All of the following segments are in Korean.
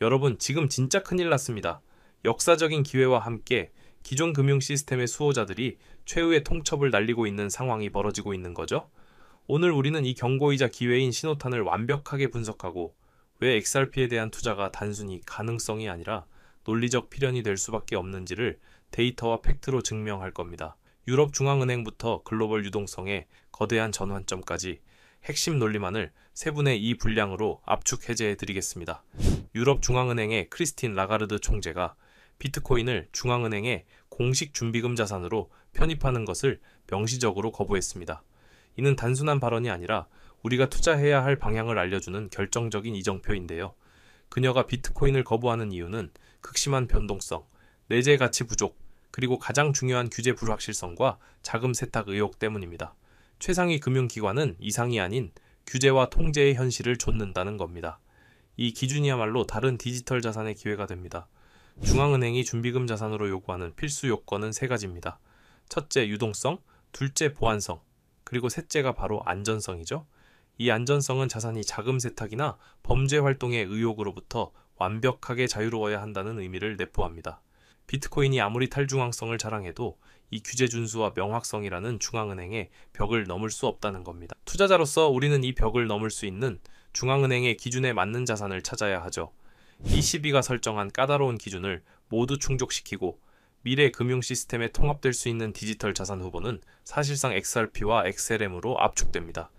여러분, 지금 진짜 큰일 났습니다. 역사적인 기회와 함께 기존 금융 시스템의 수호자들이 최후의 통첩을 날리고 있는 상황이 벌어지고 있는 거죠. 오늘 우리는 이 경고이자 기회인 신호탄을 완벽하게 분석하고 왜 XRP에 대한 투자가 단순히 가능성이 아니라 논리적 필연이 될 수밖에 없는지를 데이터와 팩트로 증명할 겁니다. 유럽 중앙은행부터 글로벌 유동성의 거대한 전환점까지 핵심 논리만을 3분의 2 분량으로 압축 해제해 드리겠습니다. 유럽 중앙은행의 크리스틴 라가르드 총재가 비트코인을 중앙은행의 공식 준비금 자산으로 편입하는 것을 명시적으로 거부했습니다. 이는 단순한 발언이 아니라 우리가 투자해야 할 방향을 알려주는 결정적인 이정표인데요. 그녀가 비트코인을 거부하는 이유는 극심한 변동성, 내재 가치 부족, 그리고 가장 중요한 규제 불확실성과 자금 세탁 의혹 때문입니다. 최상위 금융기관은 이상이 아닌 규제와 통제의 현실을 좇는다는 겁니다. 이 기준이야말로 다른 디지털 자산의 기회가 됩니다. 중앙은행이 준비금 자산으로 요구하는 필수 요건은 3가지입니다. 첫째, 유동성, 둘째, 보안성, 그리고 셋째가 바로 안전성이죠. 이 안전성은 자산이 자금 세탁이나 범죄 활동의 의혹으로부터 완벽하게 자유로워야 한다는 의미를 내포합니다. 비트코인이 아무리 탈중앙성을 자랑해도 이 규제 준수와 명확성이라는 중앙은행의 벽을 넘을 수 없다는 겁니다. 투자자로서 우리는 이 벽을 넘을 수 있는 중앙은행의 기준에 맞는 자산을 찾아야 하죠. ECB가 설정한 까다로운 기준을 모두 충족시키고 미래 금융 시스템에 통합될 수 있는 디지털 자산 후보는 사실상 XRP와 XLM으로 압축됩니다.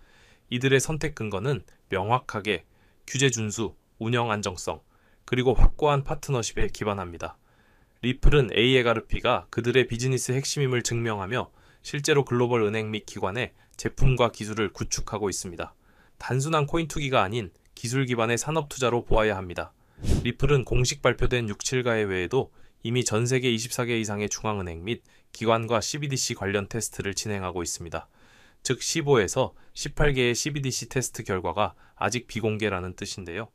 이들의 선택 근거는 명확하게 규제 준수, 운영 안정성, 그리고 확고한 파트너십에 기반합니다. 리플은 AXRP가 그들의 비즈니스 핵심임을 증명하며 실제로 글로벌 은행 및 기관의 제품과 기술을 구축하고 있습니다. 단순한 코인 투기가 아닌 기술 기반의 산업 투자로 보아야 합니다. 리플은 공식 발표된 6-7가의 외에도 이미 전 세계 24개 이상의 중앙은행 및 기관과 CBDC 관련 테스트를 진행하고 있습니다. 즉 15에서 18개의 CBDC 테스트 결과가 아직 비공개라는 뜻인데요.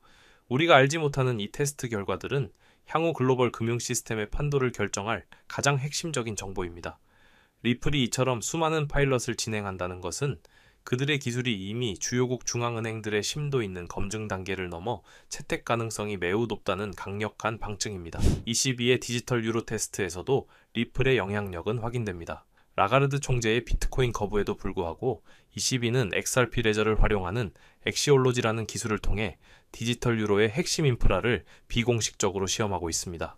우리가 알지 못하는 이 테스트 결과들은 향후 글로벌 금융 시스템의 판도를 결정할 가장 핵심적인 정보입니다. 리플이 이처럼 수많은 파일럿을 진행한다는 것은 그들의 기술이 이미 주요국 중앙은행들의 심도 있는 검증 단계를 넘어 채택 가능성이 매우 높다는 강력한 방증입니다. ECB의 디지털 유로 테스트에서도 리플의 영향력은 확인됩니다. 라가르드 총재의 비트코인 거부에도 불구하고 ECB는 XRP 레저를 활용하는 엑시올로지라는 기술을 통해 디지털 유로의 핵심 인프라를 비공식적으로 시험하고 있습니다.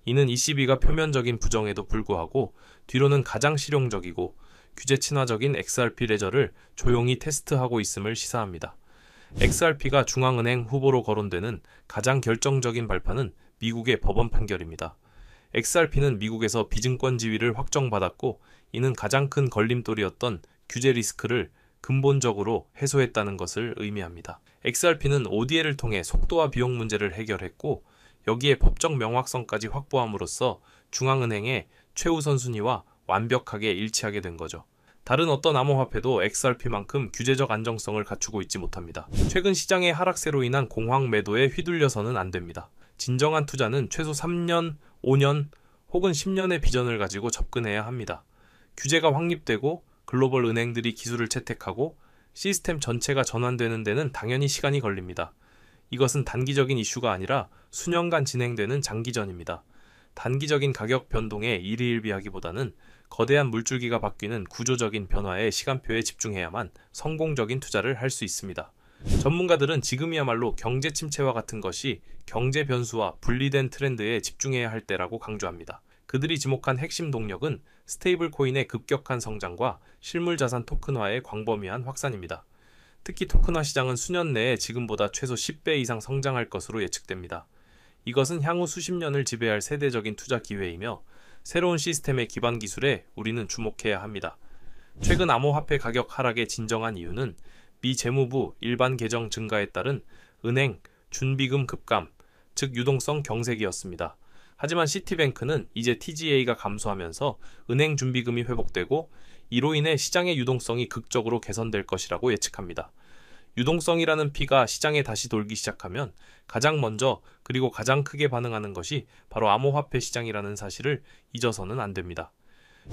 이는 ECB가 표면적인 부정에도 불구하고 뒤로는 가장 실용적이고 규제 친화적인 XRP 레저를 조용히 테스트하고 있음을 시사합니다. XRP가 중앙은행 후보로 거론되는 가장 결정적인 발판은 미국의 법원 판결입니다. XRP는 미국에서 비증권 지위를 확정받았고 이는 가장 큰 걸림돌이었던 규제 리스크를 근본적으로 해소했다는 것을 의미합니다. XRP는 ODL을 통해 속도와 비용 문제를 해결했고 여기에 법적 명확성까지 확보함으로써 중앙은행의 최우선 순위와 완벽하게 일치하게 된 거죠. 다른 어떤 암호화폐도 XRP만큼 규제적 안정성을 갖추고 있지 못합니다. 최근 시장의 하락세로 인한 공황 매도에 휘둘려서는 안 됩니다. 진정한 투자는 최소 3년, 5년 혹은 10년의 비전을 가지고 접근해야 합니다. 규제가 확립되고 글로벌 은행들이 기술을 채택하고 시스템 전체가 전환되는 데는 당연히 시간이 걸립니다. 이것은 단기적인 이슈가 아니라 수년간 진행되는 장기전입니다. 단기적인 가격 변동에 일희일비하기보다는 거대한 물줄기가 바뀌는 구조적인 변화의 시간표에 집중해야만 성공적인 투자를 할 수 있습니다. 전문가들은 지금이야말로 경제 침체와 같은 것이 경제 변수와 분리된 트렌드에 집중해야 할 때라고 강조합니다. 그들이 지목한 핵심 동력은 스테이블 코인의 급격한 성장과 실물 자산 토큰화의 광범위한 확산입니다. 특히 토큰화 시장은 수년 내에 지금보다 최소 10배 이상 성장할 것으로 예측됩니다. 이것은 향후 수십 년을 지배할 세대적인 투자 기회이며 새로운 시스템의 기반 기술에 우리는 주목해야 합니다. 최근 암호화폐 가격 하락의 진정한 이유는 미 재무부 일반 계정 증가에 따른 은행 준비금 급감, 즉 유동성 경색이었습니다. 하지만 시티뱅크는 이제 TGA가 감소하면서 은행 준비금이 회복되고 이로 인해 시장의 유동성이 극적으로 개선될 것이라고 예측합니다. 유동성이라는 피가 시장에 다시 돌기 시작하면 가장 먼저 그리고 가장 크게 반응하는 것이 바로 암호화폐 시장이라는 사실을 잊어서는 안 됩니다.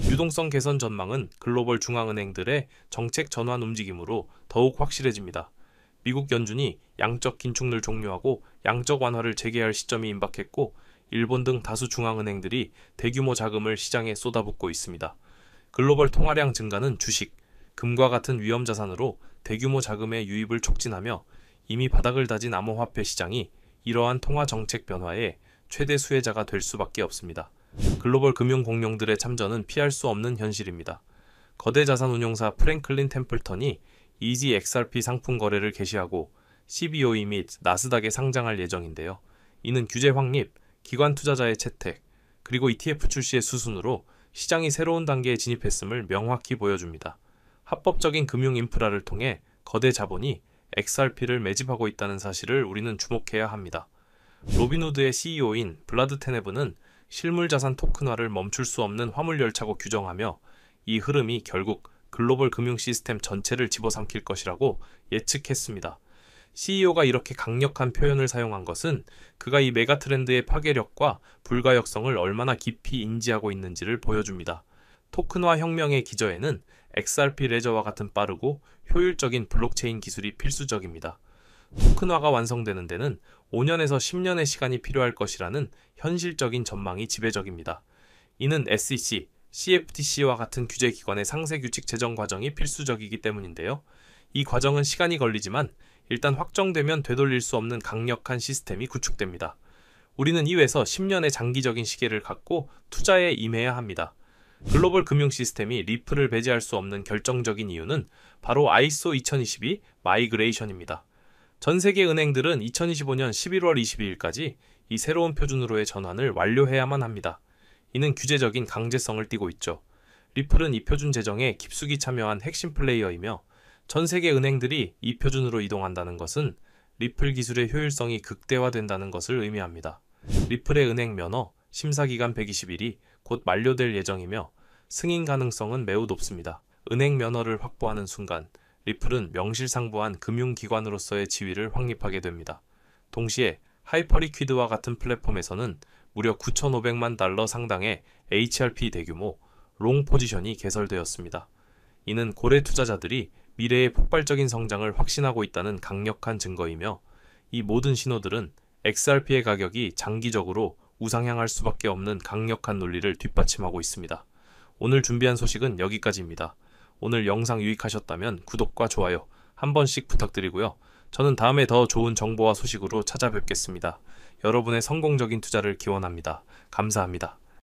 유동성 개선 전망은 글로벌 중앙은행들의 정책 전환 움직임으로 더욱 확실해집니다. 미국 연준이 양적 긴축을 종료하고 양적 완화를 재개할 시점이 임박했고 일본 등 다수 중앙은행들이 대규모 자금을 시장에 쏟아붓고 있습니다. 글로벌 통화량 증가는 주식, 금과 같은 위험자산으로 대규모 자금의 유입을 촉진하며 이미 바닥을 다진 암호화폐 시장이 이러한 통화 정책 변화의 최대 수혜자가 될 수밖에 없습니다. 글로벌 금융 공룡들의 참전은 피할 수 없는 현실입니다. 거대 자산운용사 프랭클린 템플턴이 이지 XRP 상품 거래를 개시하고 CBOE 및 나스닥에 상장할 예정인데요. 이는 규제 확립, 기관 투자자의 채택, 그리고 ETF 출시의 수순으로 시장이 새로운 단계에 진입했음을 명확히 보여줍니다. 합법적인 금융 인프라를 통해 거대 자본이 XRP를 매집하고 있다는 사실을 우리는 주목해야 합니다. 로빈후드의 CEO인 블라드 테네브는 실물 자산 토큰화를 멈출 수 없는 화물열차고 규정하며 이 흐름이 결국 글로벌 금융 시스템 전체를 집어삼킬 것이라고 예측했습니다. CEO가 이렇게 강력한 표현을 사용한 것은 그가 이 메가 트렌드의 파괴력과 불가역성을 얼마나 깊이 인지하고 있는지를 보여줍니다. 토큰화 혁명의 기저에는 XRP 레저와 같은 빠르고 효율적인 블록체인 기술이 필수적입니다. 토큰화가 완성되는 데는 5년에서 10년의 시간이 필요할 것이라는 현실적인 전망이 지배적입니다. 이는 SEC, CFTC와 같은 규제기관의 상세규칙 제정 과정이 필수적이기 때문인데요. 이 과정은 시간이 걸리지만 일단 확정되면 되돌릴 수 없는 강력한 시스템이 구축됩니다. 우리는 이외에서 10년의 장기적인 시계를 갖고 투자에 임해야 합니다. 글로벌 금융 시스템이 리플을 배제할 수 없는 결정적인 이유는 바로 ISO 2022 마이그레이션입니다. 전 세계 은행들은 2025년 11월 22일까지 이 새로운 표준으로의 전환을 완료해야만 합니다. 이는 규제적인 강제성을 띠고 있죠. 리플은 이 표준 제정에 깊숙이 참여한 핵심 플레이어이며 전 세계 은행들이 이 표준으로 이동한다는 것은 리플 기술의 효율성이 극대화된다는 것을 의미합니다. 리플의 은행 면허, 심사기간 120일이 곧 만료될 예정이며 승인 가능성은 매우 높습니다. 은행 면허를 확보하는 순간 리플은 명실상부한 금융기관으로서의 지위를 확립하게 됩니다. 동시에 하이퍼리퀴드와 같은 플랫폼에서는 무려 9,500만 달러 상당의 HRP 대규모 롱 포지션이 개설되었습니다. 이는 고래 투자자들이 미래의 폭발적인 성장을 확신하고 있다는 강력한 증거이며 이 모든 신호들은 XRP의 가격이 장기적으로 우상향할 수밖에 없는 강력한 논리를 뒷받침하고 있습니다. 오늘 준비한 소식은 여기까지입니다. 오늘 영상 유익하셨다면 구독과 좋아요 한 번씩 부탁드리고요. 저는 다음에 더 좋은 정보와 소식으로 찾아뵙겠습니다. 여러분의 성공적인 투자를 기원합니다. 감사합니다.